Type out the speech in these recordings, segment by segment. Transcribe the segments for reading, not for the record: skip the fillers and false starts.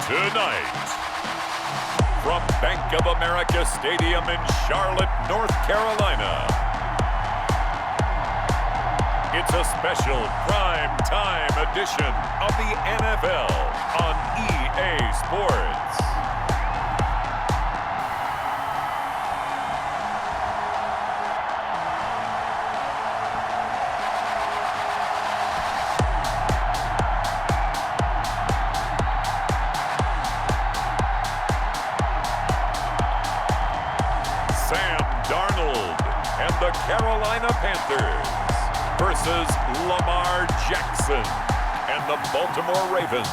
Tonight, from Bank of America Stadium in Charlotte, North Carolina, it's a special prime time edition of the NFL on EA Sports. The Carolina Panthers versus Lamar Jackson and the Baltimore Ravens.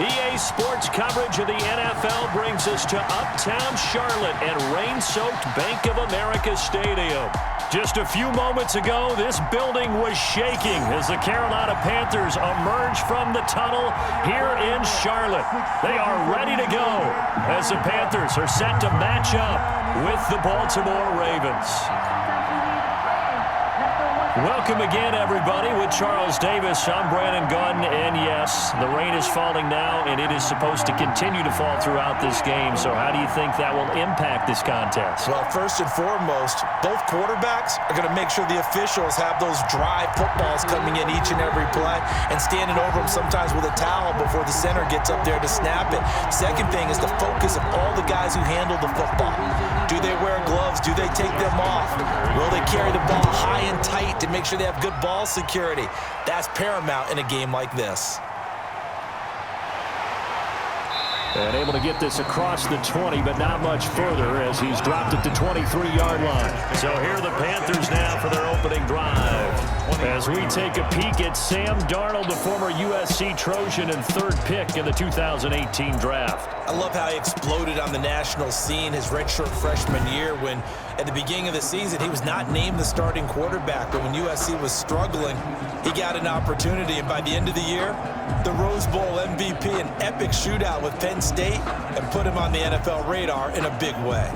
EA Sports coverage of the NFL brings us to Uptown Charlotte at rain-soaked Bank of America Stadium. Just a few moments ago, this building was shaking as the Carolina Panthers emerged from the tunnel here in Charlotte. They are ready to go as the Panthers are set to match up with the Baltimore Ravens. Welcome again, everybody, with Charles Davis. I'm Brandon Gunn, and yes, the rain is falling now, and it is supposed to continue to fall throughout this game. So how do you think that will impact this contest? Well, first and foremost, both quarterbacks are going to make sure the officials have those dry footballs coming in each and every play and standing over them sometimes with a towel before the center gets up there to snap it. Second thing is the focus of all the guys who handle the football. Do they wear gloves? Do they take them off? Will they carry the ball high and tight to make sure they have good ball security? That's paramount in a game like this. And able to get this across the 20, but not much further as he's dropped it to 23-yard line. So here are the Panthers now for their opening drive. As we take a peek at Sam Darnold, the former USC Trojan and third pick in the 2018 draft. I love how he exploded on the national scene his redshirt freshman year when, at the beginning of the season, he was not named the starting quarterback. But when USC was struggling, he got an opportunity. And by the end of the year, the Rose Bowl MVP, an epic shootout with Penn State, and put him on the NFL radar in a big way.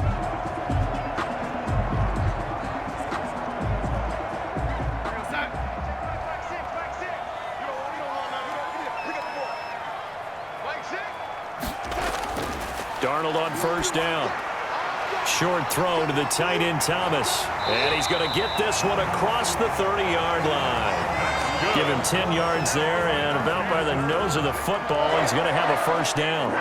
Darnold on first down. Short throw to the tight end Thomas. And he's going to get this one across the 30-yard line. Give him 10 yards there, and about by the nose of the football, he's going to have a first down.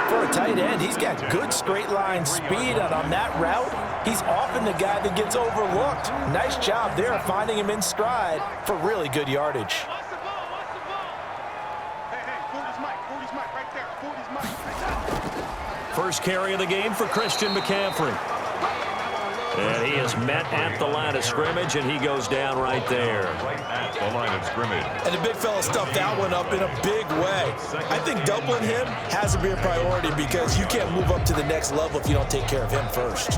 For a tight end, he's got good straight line speed, and on that route, he's often the guy that gets overlooked. Nice job there finding him in stride for really good yardage. First carry of the game for Christian McCaffrey. And he is met at the line of scrimmage, and he goes down right there. Right at the line of scrimmage. And the big fella stuffed that one up in a big way. I think doubling him has to be a priority because you can't move up to the next level if you don't take care of him first.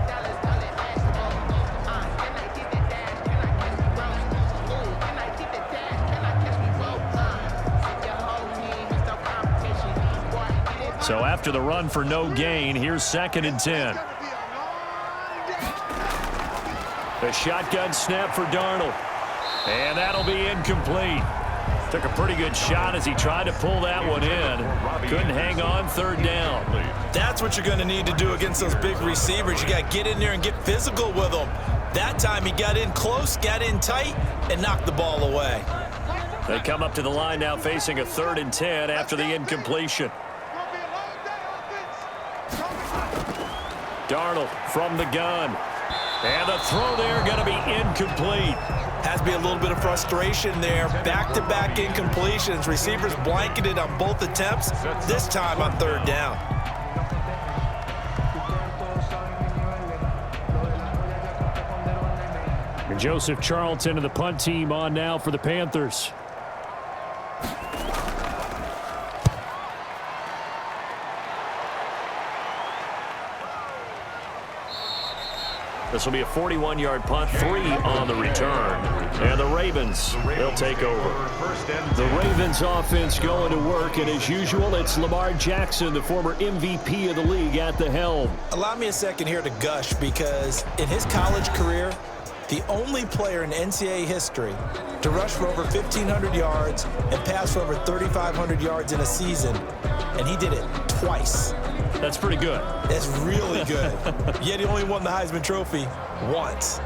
So after the run for no gain, here's 2nd and 10. The shotgun snap for Darnold. And that'll be incomplete. Took a pretty good shot as he tried to pull that one in. Couldn't hang on, 3rd down. That's what you're going to need to do against those big receivers. You got to get in there and get physical with them. That time he got in close, got in tight, and knocked the ball away. They come up to the line now facing a 3rd and 10 after the incompletion. Darnold from the gun. And the throw there going to be incomplete. Has to be a little bit of frustration there. Back-to-back incompletions. Receivers blanketed on both attempts, this time on 3rd down. And Joseph Charlton and the punt team on now for the Panthers. This will be a 41-yard punt, 3 on the return. And the Ravens, they'll take over. The Ravens offense going to work, and as usual, it's Lamar Jackson, the former MVP of the league, at the helm. Allow me a second here to gush because in his college career, the only player in NCAA history to rush for over 1,500 yards and pass for over 3,500 yards in a season, and he did it twice. That's pretty good. That's really good. Yet he only won the Heisman Trophy once.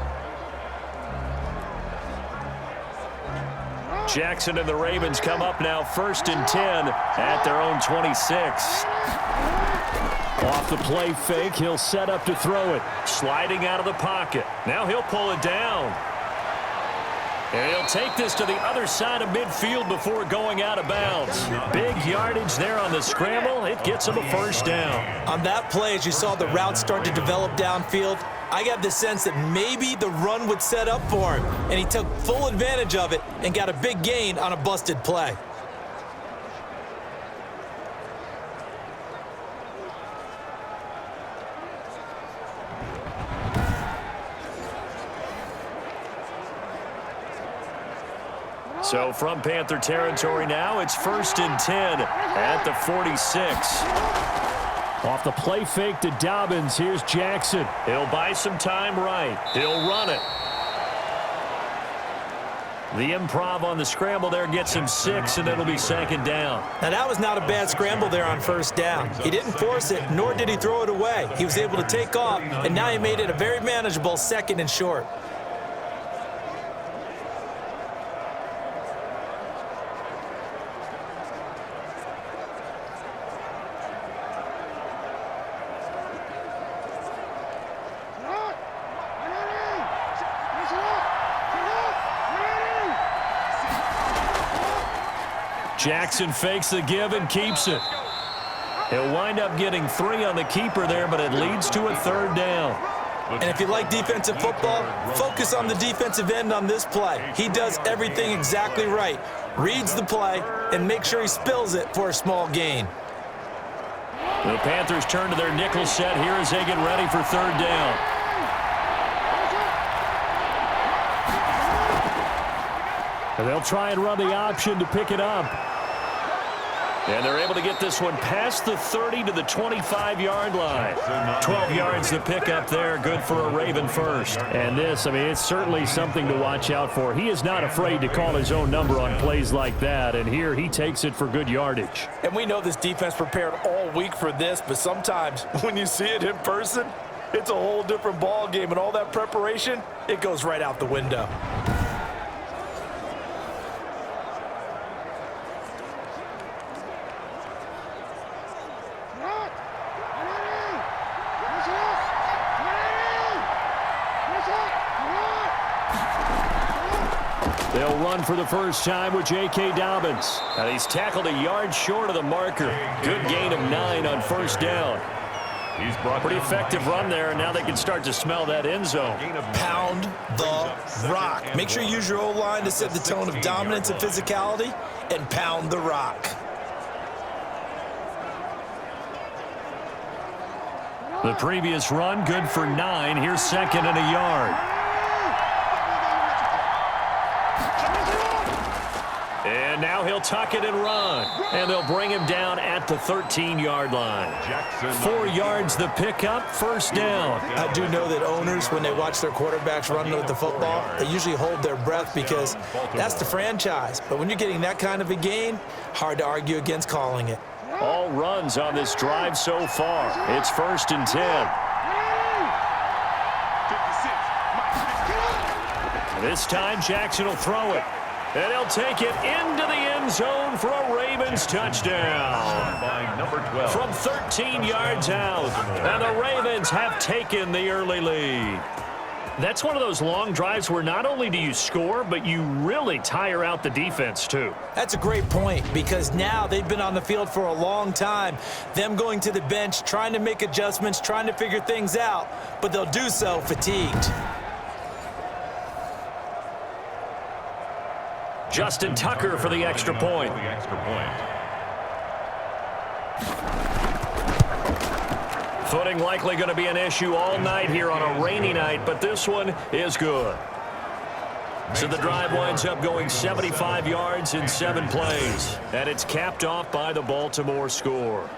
Jackson and the Ravens come up now 1st and 10 at their own 26. Off the play fake, he'll set up to throw it. Sliding out of the pocket. Now he'll pull it down. And he'll take this to the other side of midfield before going out of bounds. Big yardage there on the scramble. It gets him a 1st down. On that play, as you saw the route start to develop downfield, I got the sense that maybe the run would set up for him, and he took full advantage of it and got a big gain on a busted play. So from Panther territory now, it's 1st and 10 at the 46. Off the play fake to Dobbins, here's Jackson. He'll buy some time right. He'll run it. The improv on the scramble there gets him 6, and it'll be 2nd down. Now, that was not a bad scramble there on 1st down. He didn't force it, nor did he throw it away. He was able to take off, and now he made it a very manageable 2nd and short. Jackson fakes the give and keeps it. He'll wind up getting 3 on the keeper there, but it leads to a 3rd down. And if you like defensive football, focus on the defensive end on this play. He does everything exactly right. Reads the play and makes sure he spills it for a small gain. The Panthers turn to their nickel set here as they get ready for 3rd down. And they'll try and run the option to pick it up. And they're able to get this one past the 30 to the 25-yard line. 12 yards to pick up there. Good for a Raven 1st. And this, I mean, it's certainly something to watch out for. He is not afraid to call his own number on plays like that. And here he takes it for good yardage. And we know this defense prepared all week for this, but sometimes when you see it in person, it's a whole different ball game. And all that preparation, it goes right out the window. They'll run for the first time with J.K. Dobbins. And he's tackled a yard short of the marker. Good gain of 9 on 1st down. Pretty effective run there, and now they can start to smell that end zone. Pound the rock. Make sure you use your O-line to set the tone of dominance and physicality, and pound the rock. The previous run, good for 9. Here's 2nd and a yard. And now he'll tuck it and run. And they'll bring him down at the 13-yard line. 4 yards the pickup, 1st down. I do know that owners, when they watch their quarterbacks run with the football, they usually hold their breath because that's the franchise. But when you're getting that kind of a gain, hard to argue against calling it. All runs on this drive so far. It's 1st and 10. This time Jackson will throw it. And he'll take it into the end zone for a Ravens touchdown. From 13 yards out. And the Ravens have taken the early lead. That's one of those long drives where not only do you score, but you really tire out the defense too. That's a great point, because now they've been on the field for a long time. Them going to the bench, trying to make adjustments, trying to figure things out, but they'll do so fatigued. Justin Tucker for the extra point. Footing likely going to be an issue all night here on a rainy night, but this one is good. So the drive winds up going 75 yards in 7 plays, and it's capped off by the Baltimore score.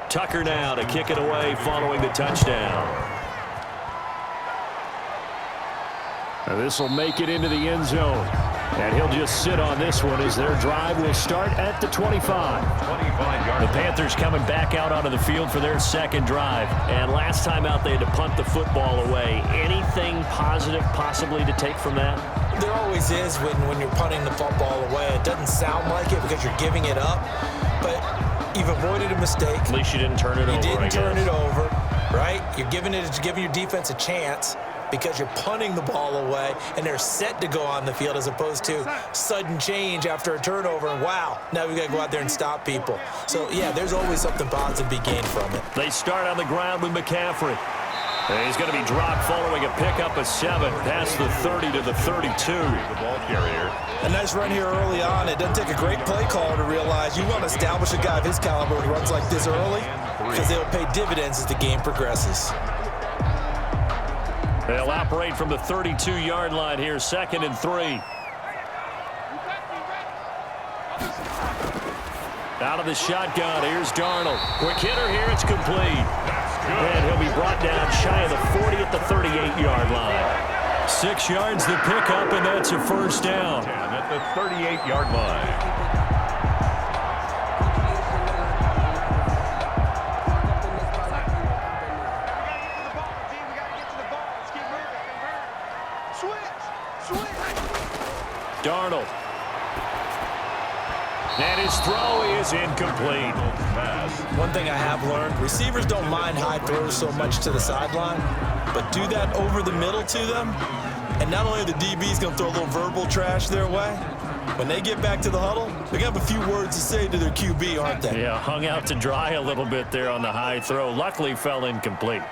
Tucker now to kick it away following the touchdown. This will make it into the end zone. And he'll just sit on this one as their drive will start at the 25. The Panthers coming back out onto the field for their second drive. And last time out, they had to punt the football away. Anything positive possibly to take from that? There always is when you're punting the football away. It doesn't sound like it because you're giving it up, but you've avoided a mistake. At least you didn't turn it over, You didn't turn it over, right? You're giving your defense a chance because you're punting the ball away, and they're set to go on the field as opposed to sudden change after a turnover, and wow, now we've got to go out there and stop people. So, yeah, there's always something positive to be gained from it. They start on the ground with McCaffrey. And he's going to be dropped following a pickup of 7 past the 30 to the 32. The ball carrier. A nice run here early on. It doesn't take a great play caller to realize you want to establish a guy of his caliber who runs like this early because they'll pay dividends as the game progresses. They'll operate from the 32-yard line here, 2nd and 3. Out of the shotgun, here's Darnold. Quick hitter here, it's complete. And he'll be brought down shy of the 40 at the 38-yard line. 6 yards the pickup, and that's a first down. At the 38-yard line. Darnold. And his throw is incomplete. One thing I have learned, receivers don't mind high throws so much to the sideline, but do that over the middle to them, and not only are the DBs going to throw a little verbal trash their way, when they get back to the huddle, they're going to have a few words to say to their QB, aren't they? Yeah, hung out to dry a little bit there on the high throw. Luckily, fell incomplete.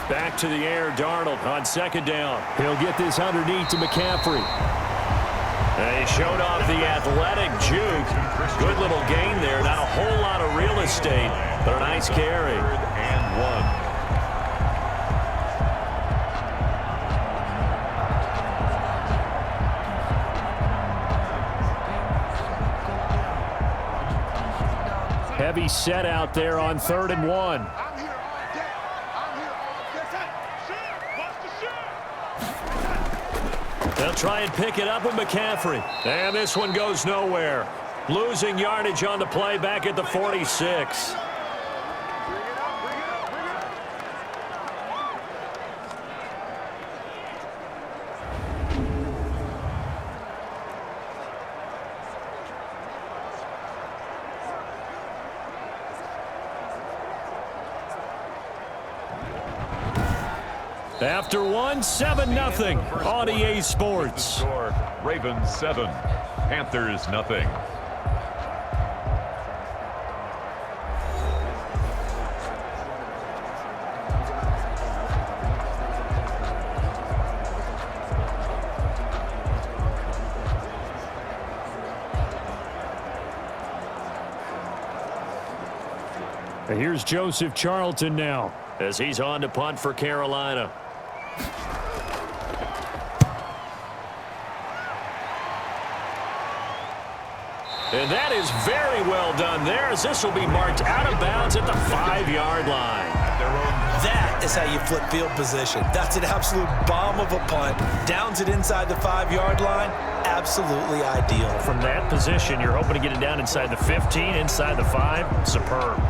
Back to the air, Darnold on 2nd down. He'll get this underneath to McCaffrey. And he showed off the athletic juke. Good little gain there. Not a whole lot of real estate, but a nice carry. And 1. Heavy set out there on 3rd and 1. They'll try and pick it up with McCaffrey. And this one goes nowhere. Losing yardage on the play back at the 46. After 1, 7-0 on EA Sports. Ravens 7, Panthers 0. And here's Joseph Charlton now as he's on to punt for Carolina. And that is very well done there, as this will be marked out of bounds at the 5-yard line. That is how you flip field position. That's an absolute bomb of a punt. Downs it inside the 5-yard line. Absolutely ideal. From that position, you're hoping to get it down inside the 15, inside the 5. Superb.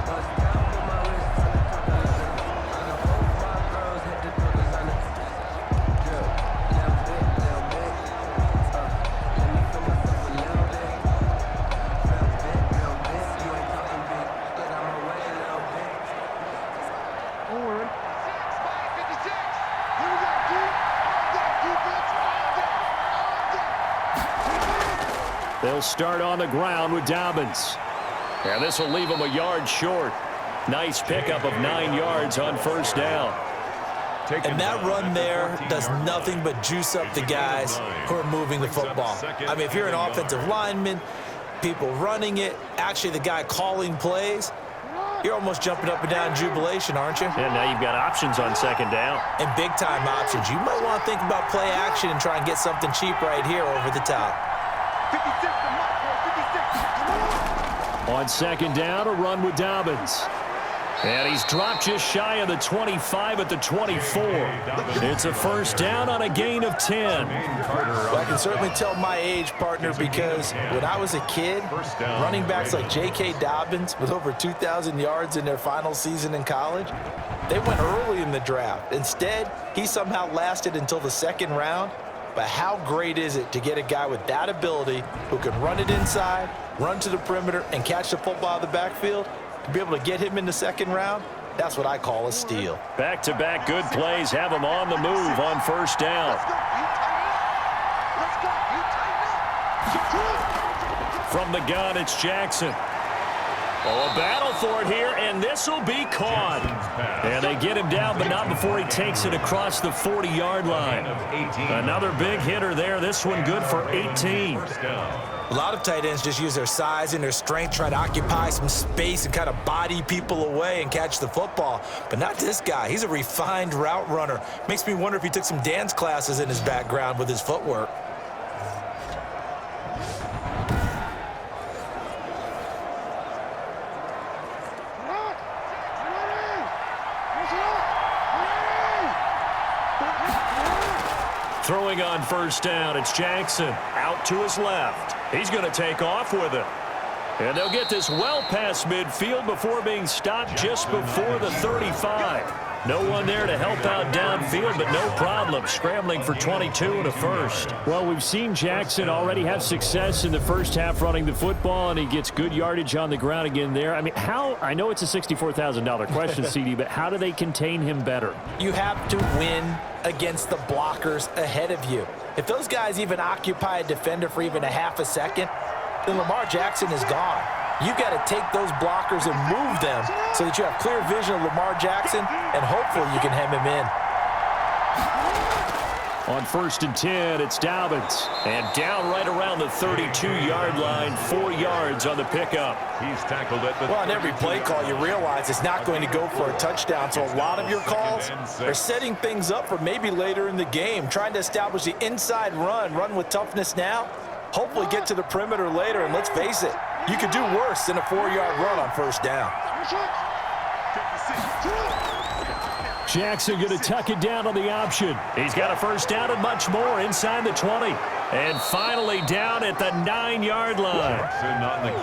They'll start on the ground with Dobbins. And this will leave them a yard short. Nice pickup of 9 yards on 1st down. And that run there does nothing but juice up the guys who are moving the football. I mean, if you're an offensive lineman, people running it, actually the guy calling plays, you're almost jumping up and down in jubilation, aren't you? And now you've got options on 2nd down. And big-time options. You might want to think about play action and try and get something cheap right here over the top. On second down, a run with Dobbins. And he's dropped just shy of the 25 at the 24. It's a first down on a gain of 10. Well, I can certainly tell my age, partner, because when I was a kid, running backs like J.K. Dobbins with over 2,000 yards in their final season in college, they went early in the draft. Instead, he somehow lasted until the second round. But how great is it to get a guy with that ability who can run it inside, run to the perimeter, and catch the football out of the backfield? To be able to get him in the second round, that's what I call a steal. Back-to-back good plays have him on the move on first down. From the gun, it's Jackson. Oh, a battle for it here, and this will be caught. And they get him down, but not before he takes it across the 40-yard line. Another big hitter there. This one good for 18. A lot of tight ends just use their size and their strength, try to occupy some space and kind of body people away and catch the football. But not this guy. He's a refined route runner. Makes me wonder if he took some dance classes in his background with his footwork. Throwing on first down, it's Jackson out to his left. He's going to take off with it. And they'll get this well past midfield before being stopped just before the 35. No one there to help out downfield, but no problem. Scrambling for 22 and a first. Well, we've seen Jackson already have success in the first half running the football, and he gets good yardage on the ground again there. I mean, I know it's a $64,000 question, CD, but how do they contain him better? You have to win against the blockers ahead of you. If those guys even occupy a defender for even a half a second, then Lamar Jackson is gone. You've got to take those blockers and move them so that you have clear vision of Lamar Jackson, and hopefully you can hem him in. On first and 10, it's Dobbins. And down right around the 32-yard line, 4 yards on the pickup. He's tackled at the Well, on every play call, you realize it's not going to go for a touchdown. So a lot of your calls are setting things up for maybe later in the game, trying to establish the inside run with toughness now. Hopefully get to the perimeter later, and let's face it, you could do worse than a 4-yard run on first down. Jackson going to tuck it down on the option. He's got a first down and much more inside the 20. And finally down at the 9-yard line.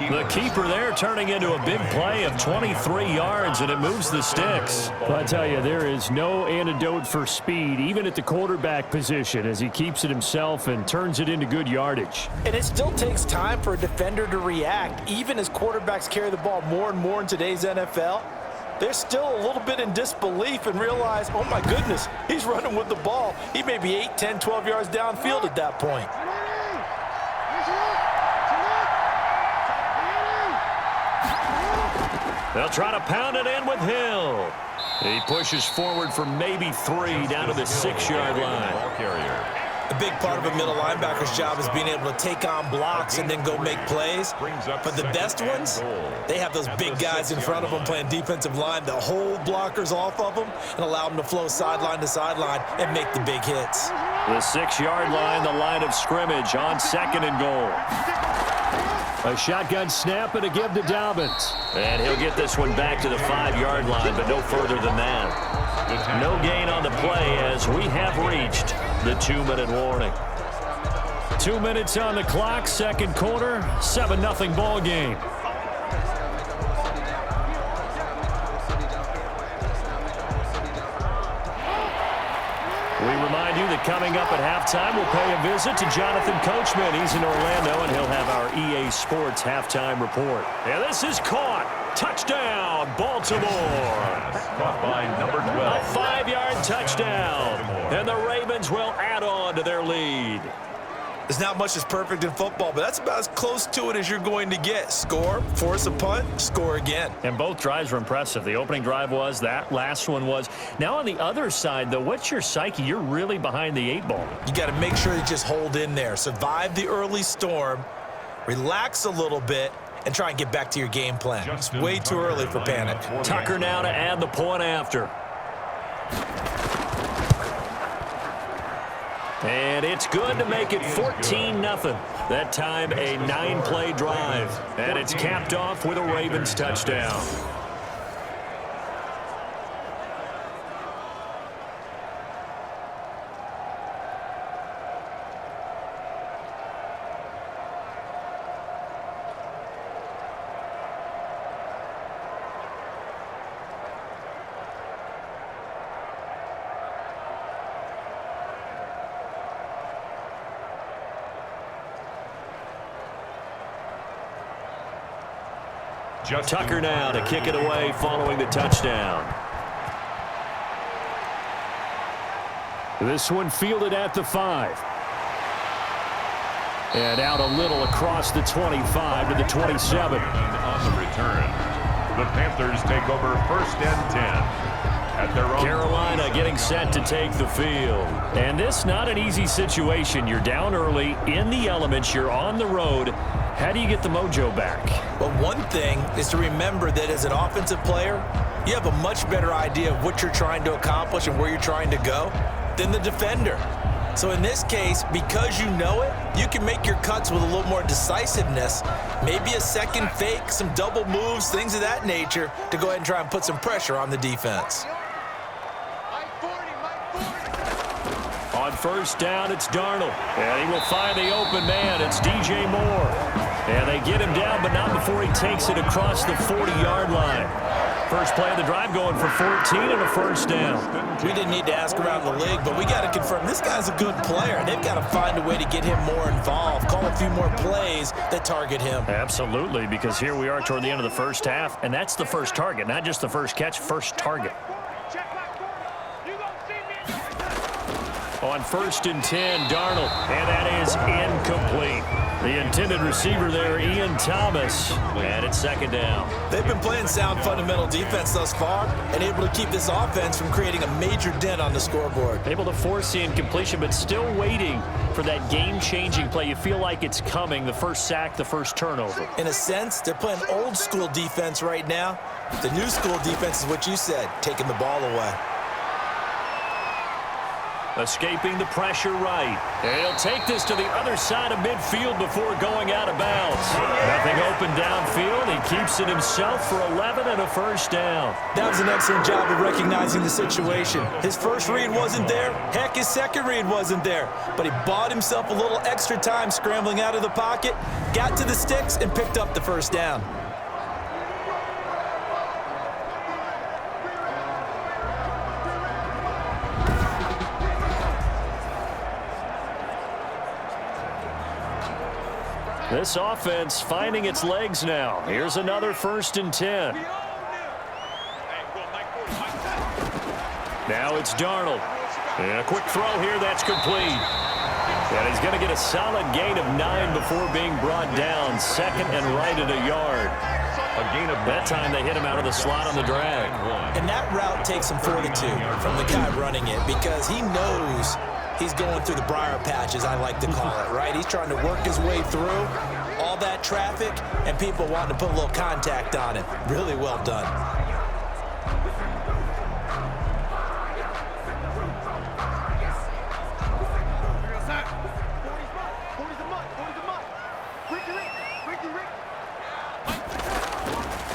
The keeper there turning into a big play of 23 yards, and it moves the sticks. Well, I tell you, there is no antidote for speed, even at the quarterback position, as he keeps it himself and turns it into good yardage. And it still takes time for a defender to react, even as quarterbacks carry the ball more and more in today's NFL. They're still a little bit in disbelief and realize, oh my goodness, he's running with the ball. He may be 8, 10, 12 yards downfield at that point. They'll try to pound it in with Hill. He pushes forward for maybe 3 down to the 6-yard line. A big part of a middle linebacker's job is being able to take on blocks and then go make plays. But the best ones, they have those big guys in front of them playing defensive line that hold blockers off of them and allow them to flow sideline to sideline and make the big hits. The 6-yard line, the line of scrimmage on second and goal. A shotgun snap and a give to Dobbins. And he'll get this one back to the 5-yard line, but no further than that. No gain on the play as we have reached the 2-minute warning. 2 minutes on the clock, second quarter, 7-0 ball game. We remind you that coming up at halftime, we'll pay a visit to Jonathan Coachman. He's in Orlando, and he'll have our EA Sports halftime report. And this is caught. Touchdown, Baltimore. caught by number 12. A 5-yard touchdown. And the Ravens will add on to their lead. There's not much that's perfect in football, but that's about as close to it as you're going to get. Score, force a punt, score again. And both drives were impressive. The opening drive was, that last one was. Now on the other side, though, what's your psyche? You're really behind the 8 ball. You got to make sure you just hold in there. Survive the early storm, relax a little bit, and try and get back to your game plan. It's way too early for panic. Tucker now to add the point after. And it's good to make it 14-0. That time a 9-play drive. And it's capped off with a Ravens touchdown. Tucker now to kick it away following the touchdown. This one fielded at the 5. And out a little across the 25 to the 27. On the return, the Panthers take over 1st and 10. At their own Carolina getting set to take the field. And this not an easy situation. You're down early, in the elements, you're on the road. How do you get the mojo back? Well, one thing is to remember that as an offensive player, you have a much better idea of what you're trying to accomplish and where you're trying to go than the defender. So in this case, because you know it, you can make your cuts with a little more decisiveness, maybe a second fake, some double moves, things of that nature, to go ahead and try and put some pressure on the defense. On 1st down, it's Darnold. And he will find the open man. It's DJ Moore. And they get him down, but not before he takes it across the 40-yard line. First play of the drive going for 14 and a 1st down. We didn't need to ask around the league, but we got to confirm this guy's a good player. They've got to find a way to get him more involved, call a few more plays that target him. Absolutely, because here we are toward the end of the first half, and that's the first target, not just the first catch, first target. On 1st and 10, Darnold, and that is incomplete. The intended receiver there, Ian Thomas, and it's 2nd down. They've been playing sound fundamental defense thus far and able to keep this offense from creating a major dent on the scoreboard. Able to force the incompletion, but still waiting for that game-changing play. You feel like it's coming, the first sack, the first turnover. In a sense, they're playing old-school defense right now. The new-school defense is what you said, taking the ball away. Escaping the pressure right. And he'll take this to the other side of midfield before going out of bounds. Nothing open downfield. He keeps it himself for 11 and a 1st down. That was an excellent job of recognizing the situation. His first read wasn't there. Heck, his second read wasn't there. But he bought himself a little extra time scrambling out of the pocket, got to the sticks, and picked up the 1st down. This offense finding its legs now. Here's another 1st and 10. Now it's Darnold. And a quick throw here, that's complete. And he's going to get a solid gain of 9 before being brought down. 2nd and right at a yard. A gain of that time they hit him out of the slot on the drag. And that route takes some fortitude from the guy running it because he knows he's going through the briar patch, as I like to call it, right? He's trying to work his way through all that traffic and people wanting to put a little contact on him. Really well done.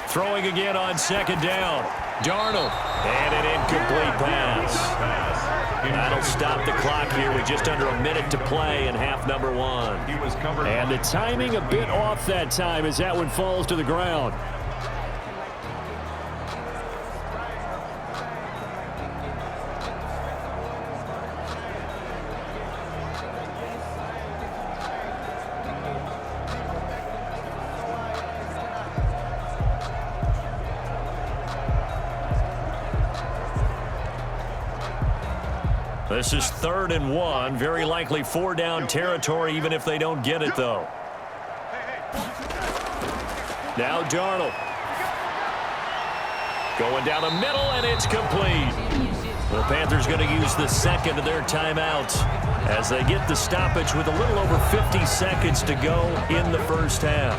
Throwing again on 2nd down. Darnold. And an incomplete pass. That'll stop the clock here with just under a minute to play in half number 1. And the timing a bit off that time as that one falls to the ground. This is 3rd and 1. Very likely 4-down territory, even if they don't get it, though. Now Darnold. Going down the middle, and it's complete. The Panthers going to use the 2nd of their timeouts as they get the stoppage with a little over 50 seconds to go in the first half.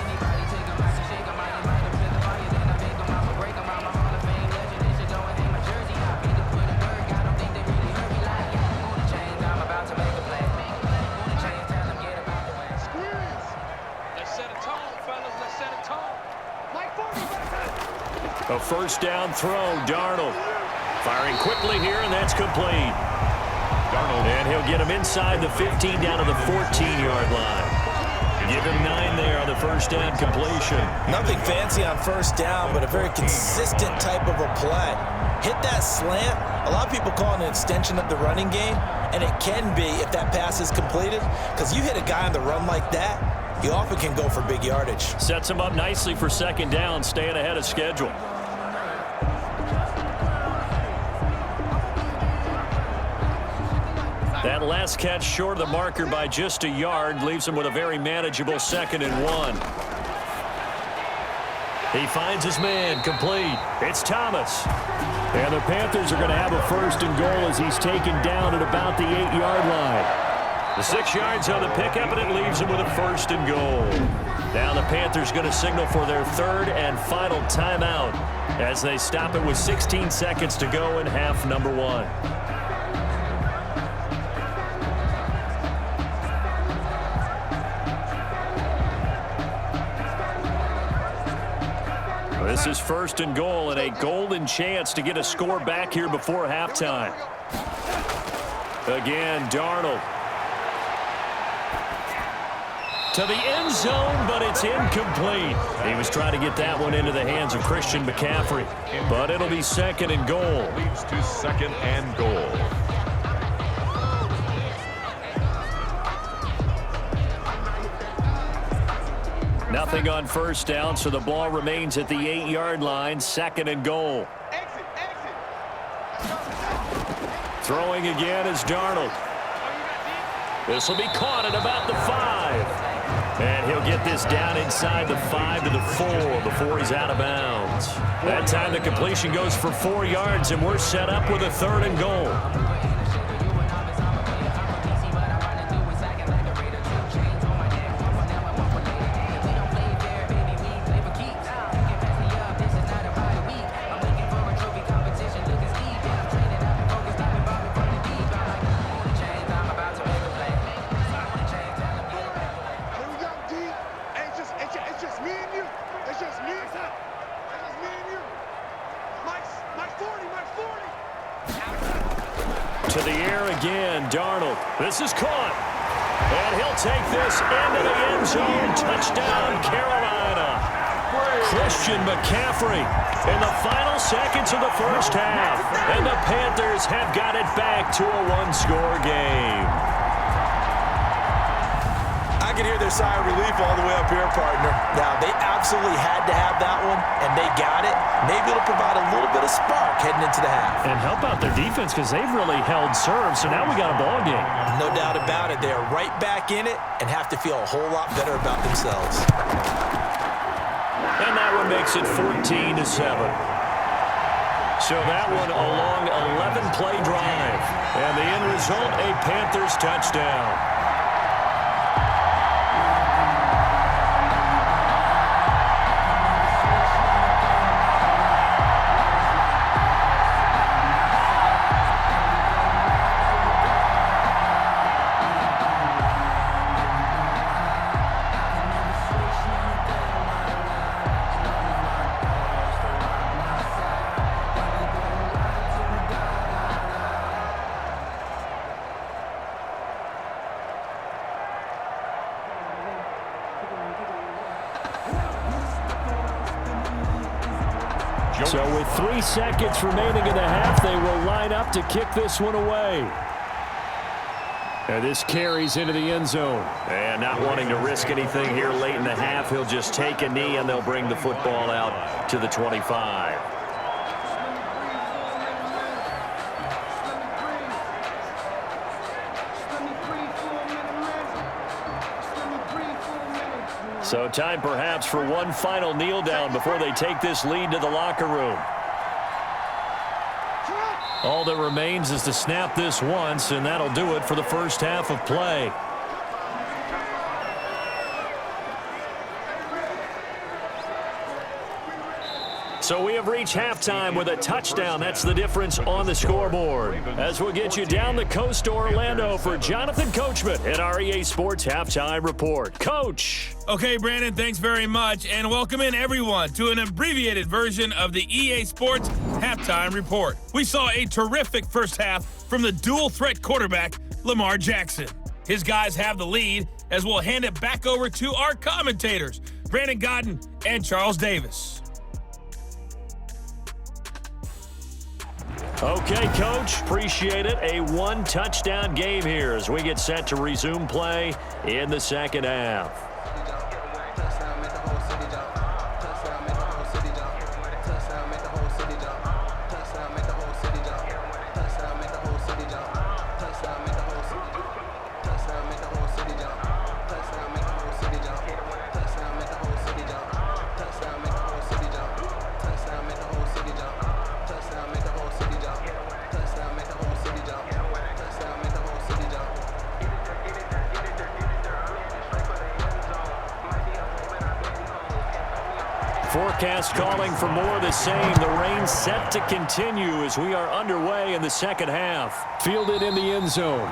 A first down throw, Darnold. Firing quickly here, and that's complete. Darnold. And he'll get him inside the 15 down to the 14-yard line. Give him 9 there on the first down completion. Nothing fancy on first down, but a very consistent type of a play. Hit that slant. A lot of people call it an extension of the running game, and it can be if that pass is completed, because you hit a guy on the run like that, you often can go for big yardage. Sets him up nicely for second down, staying ahead of schedule. That last catch short of the marker by just a yard leaves him with a very manageable 2nd and 1. He finds his man, complete. It's Thomas. And the Panthers are going to have a 1st and goal as he's taken down at about the 8-yard line. The 6 yards on the pickup, and it leaves him with a 1st and goal. Now the Panthers going to signal for their 3rd and final timeout as they stop it with 16 seconds to go in half number 1. This is 1st and goal and a golden chance to get a score back here before halftime. Again, Darnold. To the end zone, but it's incomplete. He was trying to get that one into the hands of Christian McCaffrey. But it'll be 2nd and goal. Leads to 2nd and goal. Nothing on first down, so the ball remains at the 8-yard line. 2nd and goal. Throwing again is Darnold. This will be caught at about the 5. And he'll get this down inside the 5 to the 4 before he's out of bounds. That time the completion goes for 4 yards, and we're set up with a 3rd and goal. To the air again, Darnold. This is caught. And he'll take this into the end zone. Touchdown, Carolina. Christian McCaffrey in the final seconds of the first half. And the Panthers have got it back to a 1-score game. I can hear their sigh of relief all the way up here, partner. Now, they absolutely had to have that one, and they got it. Maybe it'll provide a little bit of spark heading into the half. And help out their defense because they've really held serve, so now we got a ball game. No doubt about it. They are right back in it and have to feel a whole lot better about themselves. And that one makes it 14-7. So that one a long 11-play drive. And the end result, a Panthers touchdown. So with 3 seconds remaining in the half, they will line up to kick this one away. And this carries into the end zone. And not wanting to risk anything here late in the half, he'll just take a knee and they'll bring the football out to the 25. So time perhaps for one final kneel down before they take this lead to the locker room. All that remains is to snap this once, and that'll do it for the first half of play. So we have reached halftime with a touchdown. That's the difference on the scoreboard. As we'll get you down the coast to Orlando for Jonathan Coachman at our EA Sports Halftime Report. Coach. Okay, Brandon, thanks very much. And welcome in, everyone, to an abbreviated version of the EA Sports Halftime Report. We saw a terrific first half from the dual-threat quarterback, Lamar Jackson. His guys have the lead, as we'll hand it back over to our commentators, Brandon Godden and Charles Davis. Okay, Coach, appreciate it. A one-touchdown game here as we get set to resume play in the second half. Forecast calling for more of the same. The rain set to continue as we are underway in the second half. Fielded in the end zone.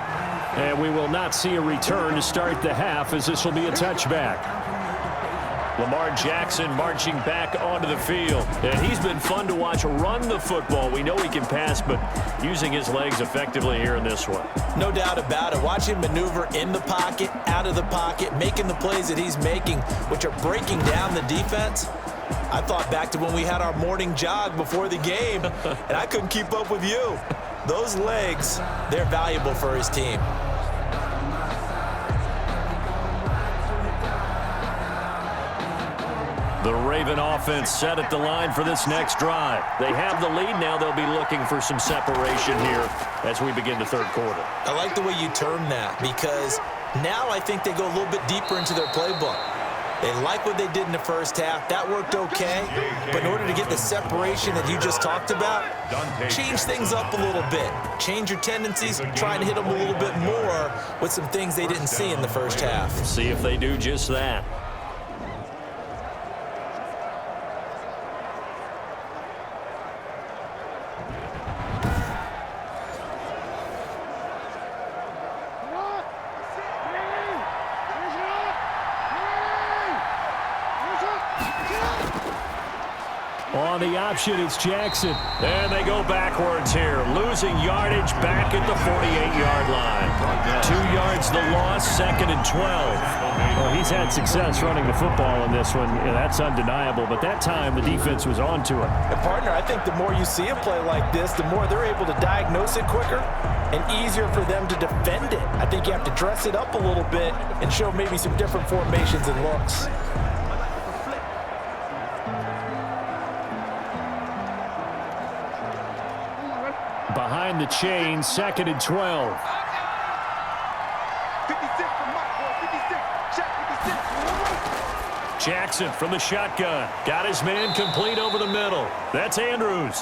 And we will not see a return to start the half as this will be a touchback. Lamar Jackson marching back onto the field. And he's been fun to watch run the football. We know he can pass, but using his legs effectively here in this one. No doubt about it. Watch him maneuver in the pocket, out of the pocket, making the plays that he's making, which are breaking down the defense. I thought back to when we had our morning jog before the game, and I couldn't keep up with you. Those legs, they're valuable for his team. The Raven offense set at the line for this next drive. They have the lead now. They'll be looking for some separation here as we begin the third quarter. I like the way you term that because now I think they go a little bit deeper into their playbook. They like what they did in the first half. That worked okay. But in order to get the separation that you just talked about, change things up a little bit. Change your tendencies, try and hit them a little bit more with some things they didn't see in the first half. See if they do just that. On the option, it's Jackson. And they go backwards here, losing yardage back at the 48-yard line. 2 yards the loss, 2nd and 12. Well, he's had success running the football in this one, and that's undeniable. But that time, the defense was on to it. And, partner, I think the more you see a play like this, the more they're able to diagnose it quicker and easier for them to defend it. I think you have to dress it up a little bit and show maybe some different formations and looks. Behind the chain, 2nd and 12. Jackson from the shotgun. Got his man complete over the middle. That's Andrews.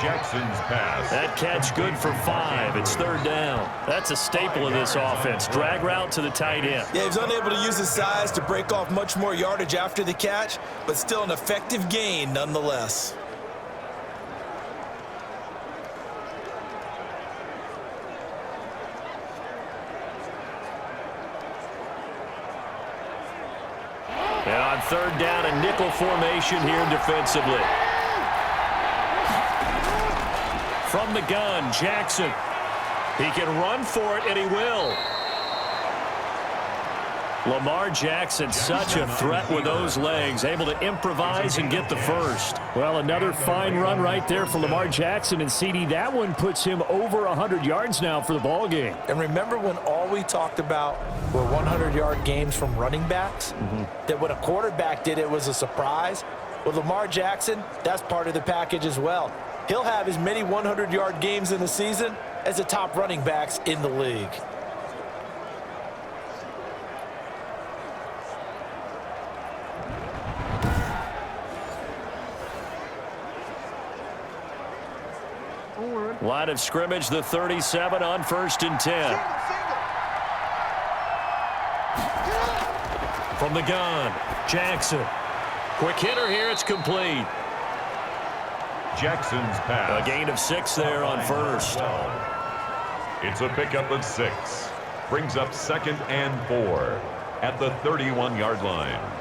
Jackson's pass. That catch good for 5. It's 3rd down. That's a staple of this offense. Drag route to the tight end. Yeah, he was unable to use his size to break off much more yardage after the catch, but still an effective gain nonetheless. And on 3rd down, a nickel formation here defensively. From the gun, Jackson. He can run for it, and he will. Lamar Jackson, such a threat with those legs, able to improvise and get the first. Well, another fine run right there for Lamar Jackson, and CD, that one puts him over 100 yards now for the ball game. And remember when all we talked about were 100-yard games from running backs? That when a quarterback did it was a surprise? With Lamar Jackson, that's part of the package as well. He'll have as many 100-yard games in the season as the top running backs in the league. Line of scrimmage, the 37 on 1st and 10. From the gun, Jackson. Quick hitter here. It's complete. Jackson's pass. A gain of 6 there on first. It's a pickup of 6. Brings up 2nd and 4 at the 31-yard line.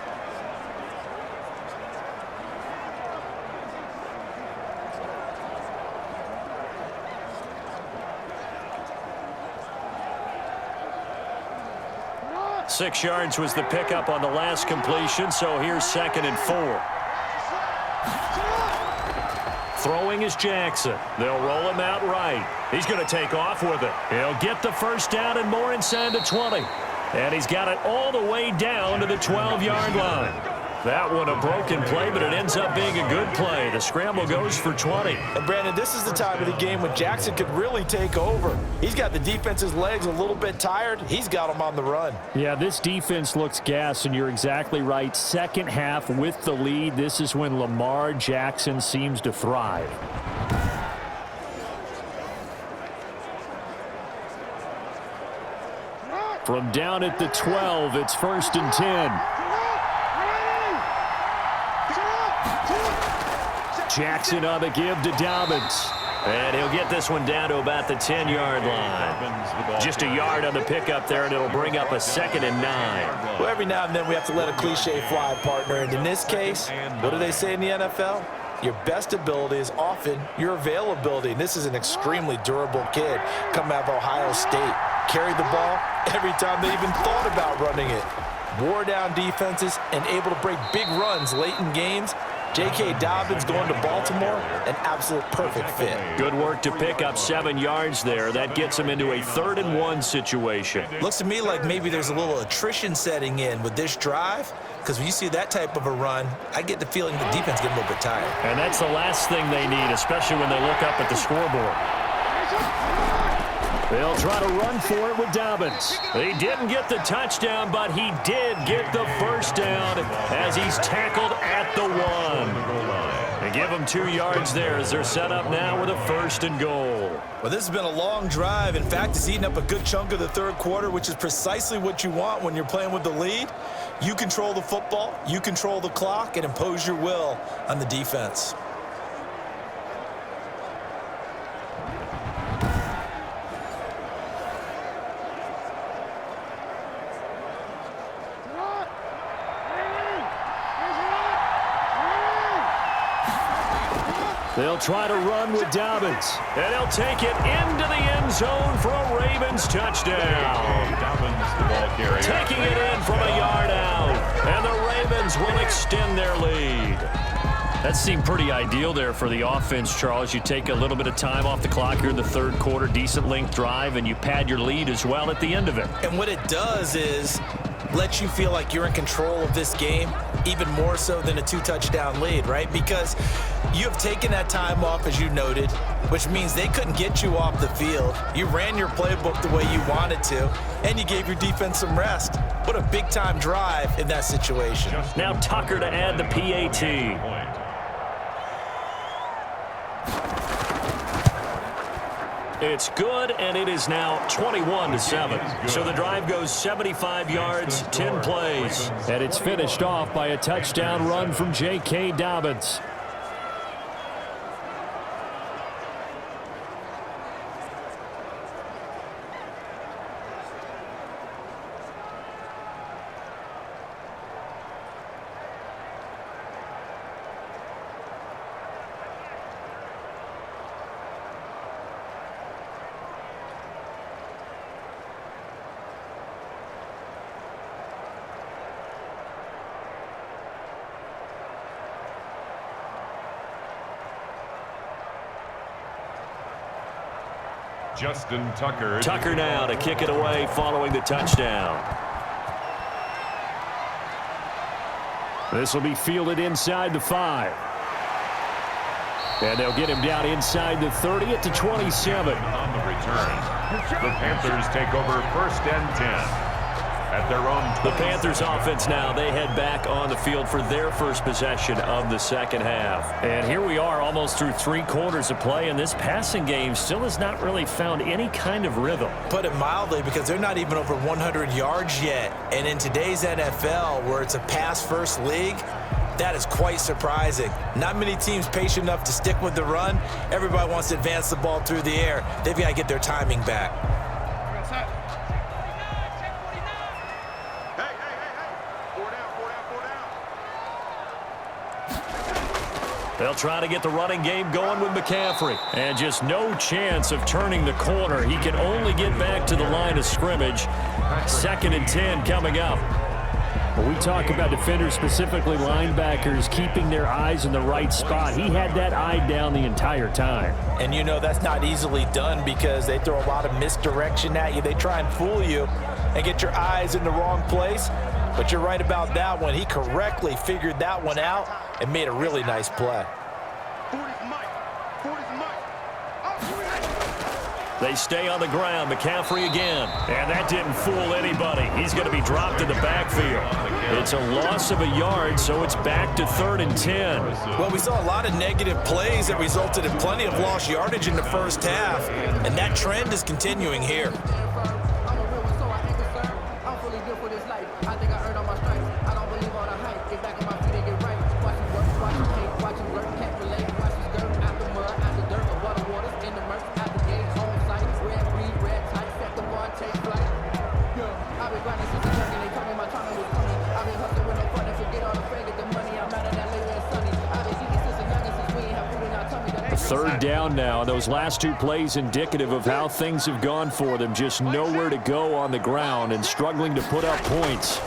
Six yards was the pickup on the last completion, so here's 2nd and 4. Throwing is Jackson. They'll roll him out right. He's going to take off with it. He'll get the first down and more inside the 20. And he's got it all the way down to the 12-yard line. That one a broken play, but it ends up being a good play. The scramble goes for 20. And, Brandon, this is the time of the game when Jackson could really take over. He's got the defense's legs a little bit tired. He's got them on the run. Yeah, this defense looks gassed, and you're exactly right. Second half with the lead, this is when Lamar Jackson seems to thrive. From down at the 12, it's 1st and 10. Jackson on the give to Dobbins. And he'll get this one down to about the 10-yard line. Just a yard on the pickup there, and it'll bring up a 2nd and 9. Well, every now and then we have to let a cliche fly, partner. And in this case, what do they say in the NFL? Your best ability is often your availability. And this is an extremely durable kid coming out of Ohio State. Carried the ball every time they even thought about running it. Wore down defenses and able to break big runs late in games. J.K. Dobbins going to Baltimore, an absolute perfect fit. Good work to pick up 7 yards there. That gets him into a 3rd and 1 situation. Looks to me like maybe there's a little attrition setting in with this drive, because when you see that type of a run, I get the feeling the defense getting a little bit tired. And that's the last thing they need, especially when they look up at the scoreboard. They'll try to run for it with Dobbins. He didn't get the touchdown, but he did get the first down as he's tackled at the 1. They give him 2 yards there as they're set up now with a 1st and goal. Well, this has been a long drive. In fact, it's eaten up a good chunk of the 3rd quarter, which is precisely what you want when you're playing with the lead. You control the football, you control the clock, and impose your will on the defense. They'll try to run with Dobbins. And he'll take it into the end zone for a Ravens touchdown. Dobbins, the ball carrier. Taking it in from a yard out. And the Ravens will extend their lead. That seemed pretty ideal there for the offense, Charles. You take a little bit of time off the clock here in the 3rd quarter, decent length drive, and you pad your lead as well at the end of it. And what it does is let you feel like you're in control of this game, even more so than a 2-touchdown lead, right? Because you have taken that time off, as you noted, which means they couldn't get you off the field. You ran your playbook the way you wanted to, and you gave your defense some rest. What a big-time drive in that situation. Now Tucker to add the PAT. It's good, and it is now 21-7. So the drive goes 75 yards, 10 plays. And it's finished off by a touchdown run from J.K. Dobbins. Justin Tucker. Tucker now to kick it away following the touchdown. This will be fielded inside the 5. And they'll get him down inside the 30 at the 27. On the return, the Panthers take over 1st and 10. At their own 27. The Panthers offense now, they head back on the field for their first possession of the 2nd half. And here we are almost through 3 quarters of play, and this passing game still has not really found any kind of rhythm. Put it mildly, because they're not even over 100 yards yet. And in today's NFL, where it's a pass-first league, That is quite surprising. Not many teams patient enough to stick with the run. Everybody wants to advance the ball through the air. They've got to get their timing back. They'll try to get the running game going with McCaffrey. And just no chance of turning the corner. He can only get back to the line of scrimmage. 2nd and 10 coming up. When we talk about defenders, specifically linebackers, keeping their eyes in the right spot, he had that eye down the entire time. And you know that's not easily done because they throw a lot of misdirection at you. They try and fool you and get your eyes in the wrong place. But you're right about that one. He correctly figured that one out and made a really nice play. They stay on the ground. McCaffrey again. And that didn't fool anybody. He's going to be dropped in the backfield. It's a loss of a yard, so it's back to 3rd and 10. Well, we saw a lot of negative plays that resulted in plenty of lost yardage in the first half, and that trend is continuing here. Third down now. Those last 2 plays indicative of how things have gone for them. Just nowhere to go on the ground and struggling to put up points.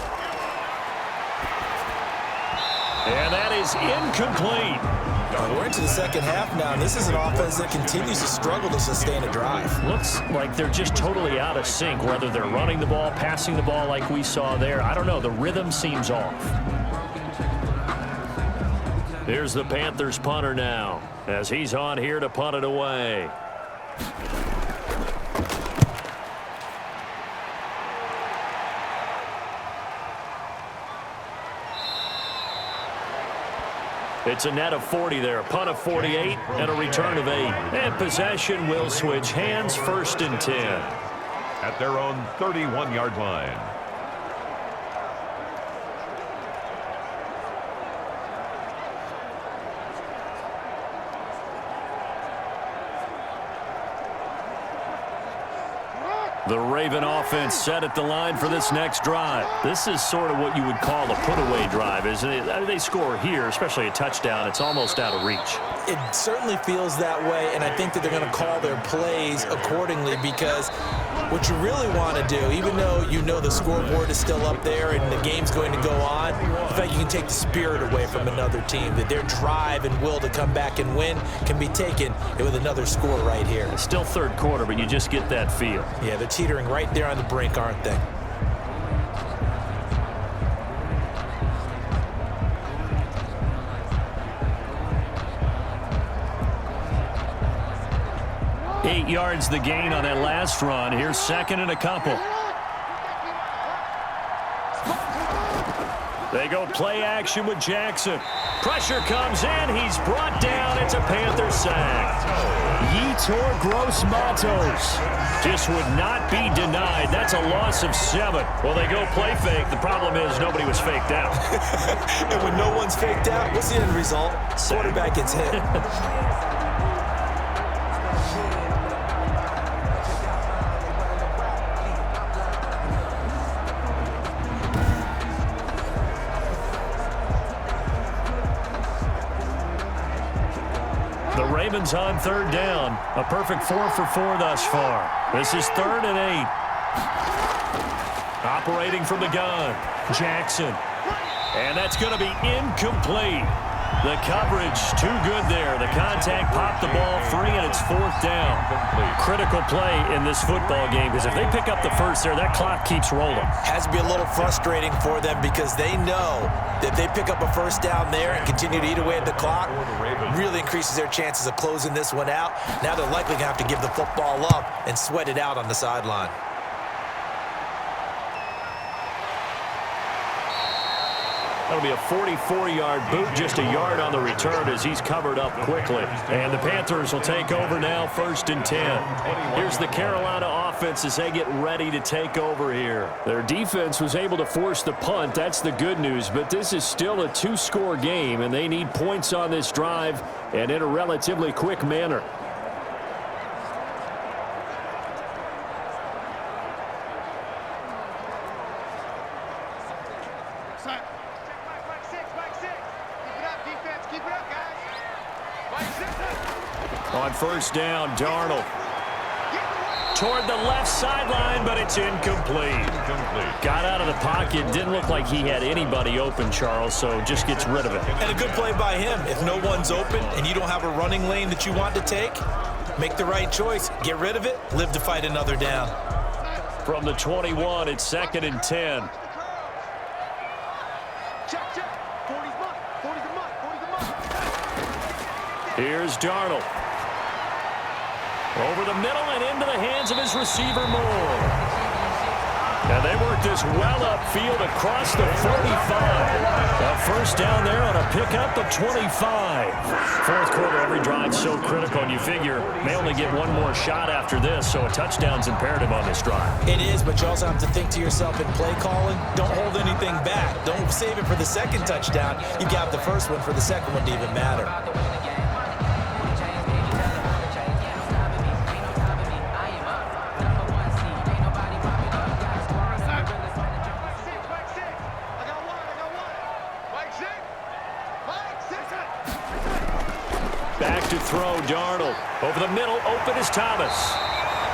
And that is incomplete. We're into the second half now, and this is an offense that continues to struggle to sustain a drive. Looks like they're just totally out of sync, whether they're running the ball, passing the ball like we saw there. I don't know. The rhythm seems off. Here's the Panthers punter now, as he's on here to punt it away. It's a net of 40 there, a punt of 48, and a return of 8. And possession will switch hands, 1st and 10. At their own 31-yard line. The Raven offense set at the line for this next drive. This is sort of what you would call a put-away drive, isn't it? They score here, especially a touchdown. It's almost out of reach. It certainly feels that way, and I think that they're going to call their plays accordingly because what you really want to do, even though you know the scoreboard is still up there and the game's going to go on, the fact you can take the spirit away from another team, that their drive and will to come back and win can be taken with another score right here. It's still 3rd quarter, but you just get that feel. Yeah, they're teetering right there on the brink, aren't they? Eight yards the gain on that last run. Here's 2nd and a couple. They go play action with Jackson. Pressure comes in. He's brought down. It's a Panther sack. Yetur Gross-Matos just would not be denied. That's a loss of 7. Well, they go play fake. The problem is nobody was faked out. And when no one's faked out, what's the end result? Quarterback gets hit. Ravens on 3rd down. A perfect 4 for 4 thus far. This is 3rd and 8. Operating from the gun, Jackson. And that's going to be incomplete. The coverage too good there. The contact popped the ball free, and it's 4th down. Critical play in this football game because if they pick up the first there, that clock keeps rolling. Has to be a little frustrating for them because they know that they pick up a first down there and continue to eat away at the clock, really increases their chances of closing this one out. Now they're likely going to have to give the football up and sweat it out on the sideline. That'll be a 44-yard boot, just a yard on the return as he's covered up quickly. And the Panthers will take over now, 1st and 10. Here's the Carolina offense as they get ready to take over here. Their defense was able to force the punt. That's the good news, but this is still a 2-score game, and they need points on this drive and in a relatively quick manner. On 1st down, Darnold. Toward the left sideline, but it's incomplete. Got out of the pocket. Didn't look like he had anybody open, Charles, so just gets rid of it. And a good play by him. If no one's open and you don't have a running lane that you want to take, make the right choice. Get rid of it. Live to fight another down. From the 21, it's 2nd and 10. Here's Darnold. Over the middle and into the hands of his receiver, Moore. And they work this well upfield across the 45. A 1st down there on a pickup of 25. 4th quarter, every drive so critical, and you figure may only get one more shot after this, so a touchdown's imperative on this drive. It is, but you also have to think to yourself in play calling, don't hold anything back. Don't save it for the 2nd touchdown. You got the 1st one for the 2nd one to even matter. Back to throw, Darnold. Over the middle, open is Thomas.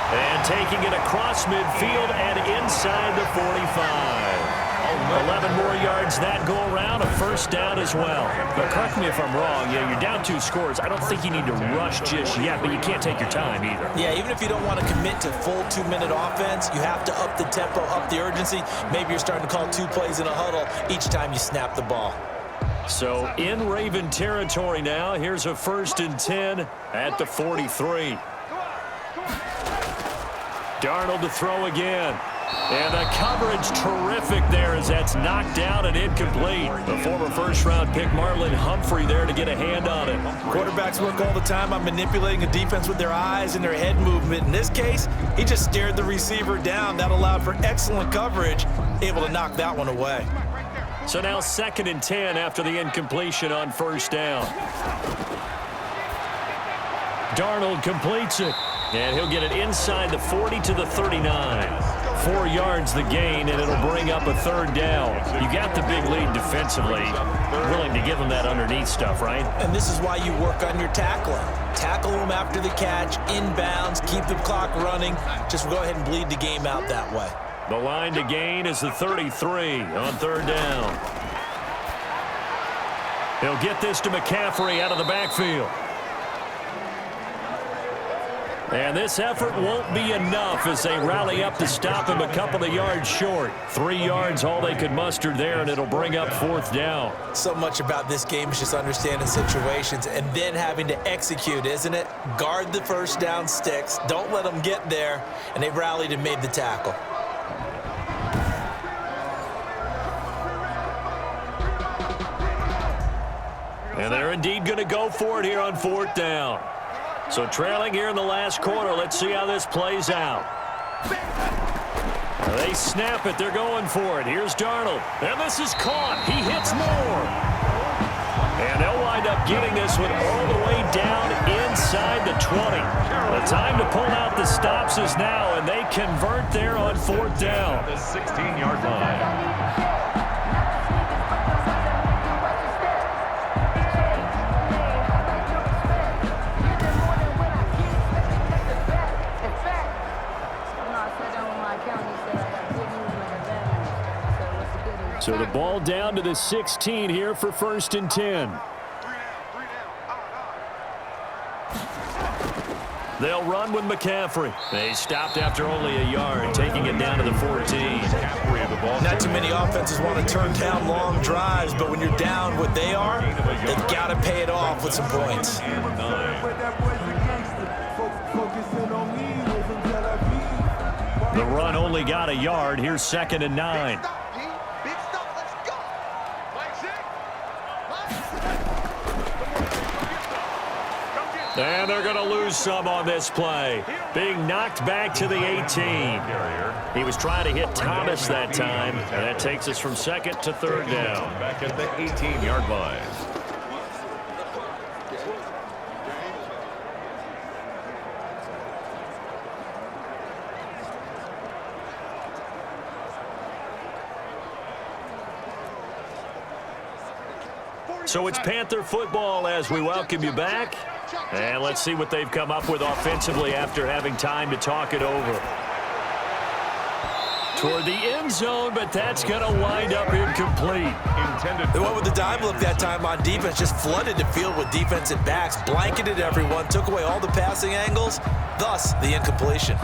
And taking it across midfield and inside the 45. 11 more yards that go around, a 1st down as well. But correct me if I'm wrong, you're down 2 scores. I don't think you need to rush just yet, but you can't take your time either. Yeah, even if you don't want to commit to full 2-minute offense, you have to up the tempo, up the urgency. Maybe you're starting to call 2 plays in a huddle each time you snap the ball. So in Raven territory now, here's a 1st and 10 at the 43. Darnold to throw again. And the coverage terrific there as that's knocked down and incomplete. The former 1st-round pick Marlon Humphrey there to get a hand on it. Quarterbacks work all the time on manipulating a defense with their eyes and their head movement. In this case, he just stared the receiver down. That allowed for excellent coverage, able to knock that one away. So now 2nd and 10 after the incompletion on 1st down. Darnold completes it, and he'll get it inside the 40 to the 39. 4 yards the gain, and it'll bring up a 3rd down. You got the big lead defensively. Willing to give them that underneath stuff, right? And this is why you work on your tackling. Tackle them after the catch, inbounds, keep the clock running. Just go ahead and bleed the game out that way. The line to gain is the 33 on 3rd down. He'll get this to McCaffrey out of the backfield. And this effort won't be enough as they rally up to stop him a couple of yards short. 3 yards all they could muster there, and it'll bring up 4th down. So much about this game is just understanding situations and then having to execute, isn't it? Guard the 1st down sticks. Don't let them get there. And they rallied and made the tackle. And they're indeed going to go for it here on 4th down. So trailing here in the last quarter. Let's see how this plays out. They snap it. They're going for it. Here's Darnold. And this is caught. He hits Moore. And they'll wind up getting this one all the way down inside the 20. The time to pull out the stops is now, and they convert there on 4th down. The 16-yard line. So the ball down to the 16 here for 1st and 10. They'll run with McCaffrey. They stopped after only a yard, taking it down to the 14. Not too many offenses want to turn down long drives, but when you're down what they are, they've got to pay it off with some points. The run only got a yard. Here's 2nd and 9. And they're going to lose some on this play. Being knocked back to the 18. He was trying to hit Thomas that time, and that takes us from second to third down. Back at the 18-yard line. So it's Panther football as we welcome you back. And let's see what they've come up with offensively after having time to talk it over. Toward the end zone, but that's going to wind up incomplete. They went with the dime look that time on defense, just flooded the field with defensive backs, blanketed everyone, took away all the passing angles, thus the incompletion.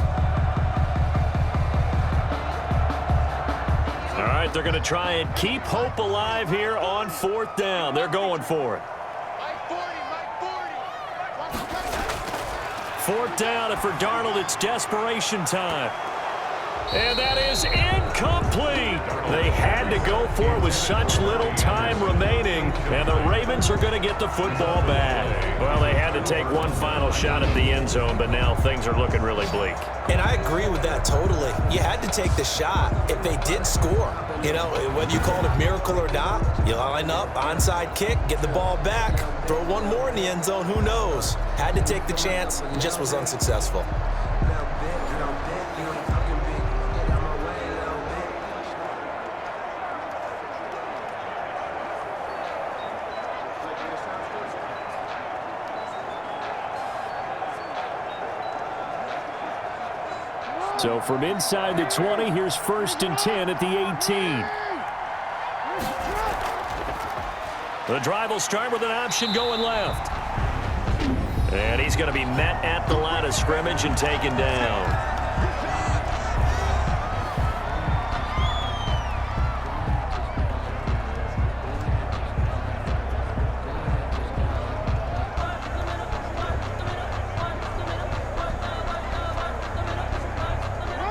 All right, they're going to try and keep hope alive here on fourth down. They're going for it. Fourth down, and for Darnold, it's desperation time. And that is incomplete. They had to go for it with such little time remaining, and the Ravens are going to get the football back. Well, they had to take one final shot at the end zone, but now things are looking really bleak. And I agree with that totally. You had to take the shot if they did score. You know, whether you call it a miracle or not, you line up, onside kick, get the ball back, throw one more in the end zone, who knows? Had to take the chance, just was unsuccessful. So from inside the 20, here's 1st and 10 at the 18. The drive will start with an option going left. And he's going to be met at the line of scrimmage and taken down.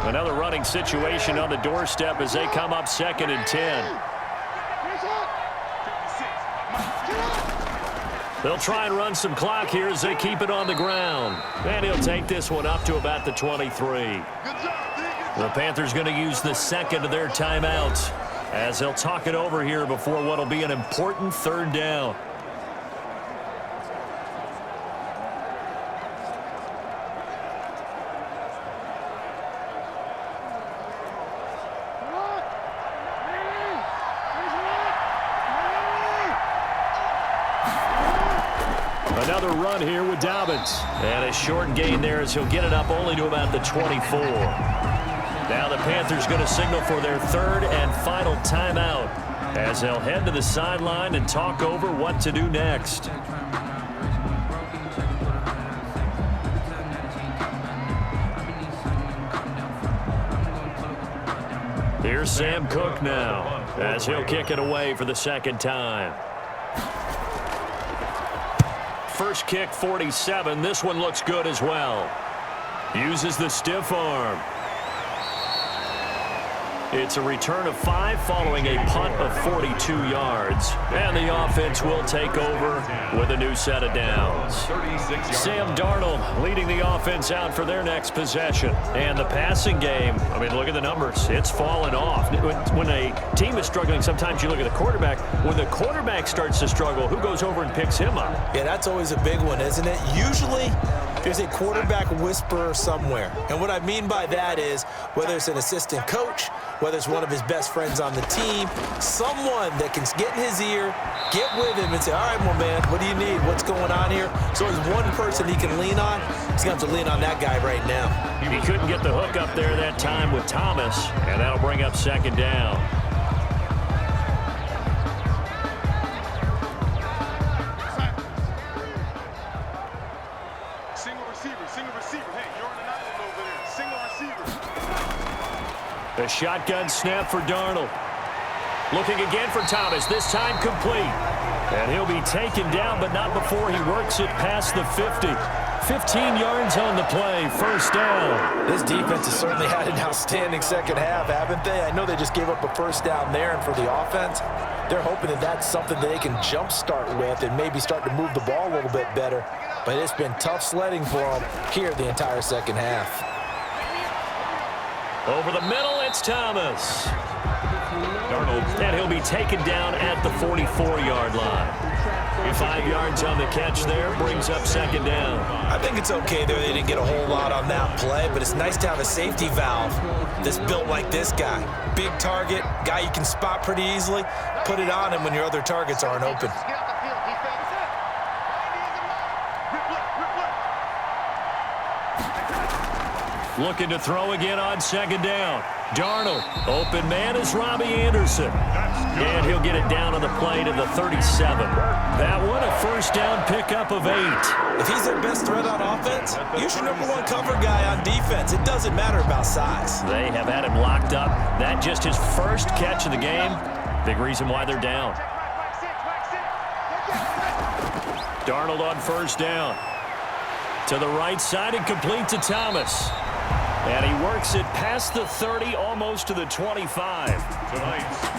Another running situation on the doorstep as they come up 2nd and 10. They'll try and run some clock here as they keep it on the ground. And he'll take this one up to about the 23. The Panthers going to use the second of their timeouts as they'll talk it over here before what will be an important 3rd down. Another run here with Dobbins. And a short gain there as he'll get it up only to about the 24. Now the Panthers going to signal for their 3rd and final timeout as they'll head to the sideline and talk over what to do next. Here's Sam Cook now as he'll kick it away for the 2nd time. First kick, 47. This one looks good as well. Uses the stiff arm. It's a return of 5 following a punt of 42 yards. And the offense will take over with a new set of downs. Sam Darnold leading the offense out for their next possession. And the passing game, I mean, look at the numbers. It's fallen off. When a team is struggling, sometimes you look at the quarterback. When the quarterback starts to struggle, who goes over and picks him up? Yeah, that's always a big one, isn't it? Usually, there's a quarterback whisperer somewhere. And what I mean by that is whether it's an assistant coach, whether it's one of his best friends on the team, someone that can get in his ear, get with him and say, all right, well, man, what do you need? What's going on here? So there's one person he can lean on. He's going to have to lean on that guy right now. He couldn't get the hook up there that time with Thomas, and that'll bring up 2nd down. A shotgun snap for Darnold. Looking again for Thomas, this time complete. And he'll be taken down, but not before he works it past the 50. 15 yards on the play, 1st down. This defense has certainly had an outstanding 2nd half, haven't they? I know they just gave up a 1st down there, and for the offense, They're hoping that that's something that they can jumpstart with and maybe start to move the ball a little bit better. But it's been tough sledding for them here the entire second half. Over the middle, it's Thomas. And he'll be taken down at the 44-yard line. 5 yards on the catch there, brings up second down. I think it's okay there. They didn't get a whole lot on that play, but it's nice to have a safety valve that's built like this guy. Big target, guy you can spot pretty easily. Put it on him when your other targets aren't open. Looking to throw again on second down. Darnold, open man is Robbie Anderson. And he'll get it down on the play to the 37. That one, a first down pickup of 8. If he's their best threat on offense, use your #1 cover guy on defense. It doesn't matter about size. They have had him locked up. That just his first catch of the game. Big reason why they're down. Darnold on first down. To the right side and complete to Thomas. And he works it past the 30, almost to the 25.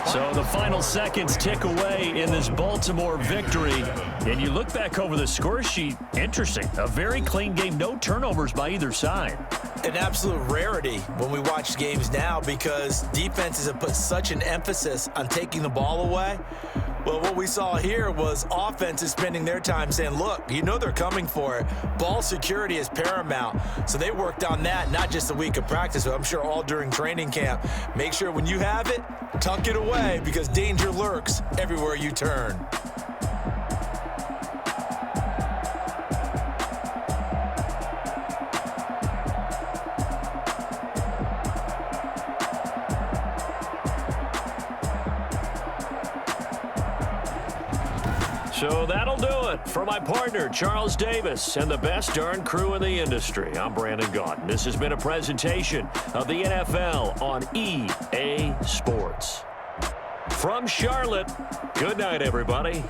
So the final seconds tick away in this Baltimore victory. And you look back over the score sheet, interesting. A very clean game, no turnovers by either side. An absolute rarity when we watch games now because defenses have put such an emphasis on taking the ball away. Well, what we saw here was offenses spending their time saying, look, you know they're coming for it. Ball security is paramount. So they worked on that, not just a week of practice, but I'm sure all during training camp. Make sure when you have it, tuck it away because danger lurks everywhere you turn. So that'll do it for my partner, Charles Davis, and the best darn crew in the industry. I'm Brandon Gaudin. This has been a presentation of the NFL on EA Sports. From Charlotte, good night, everybody.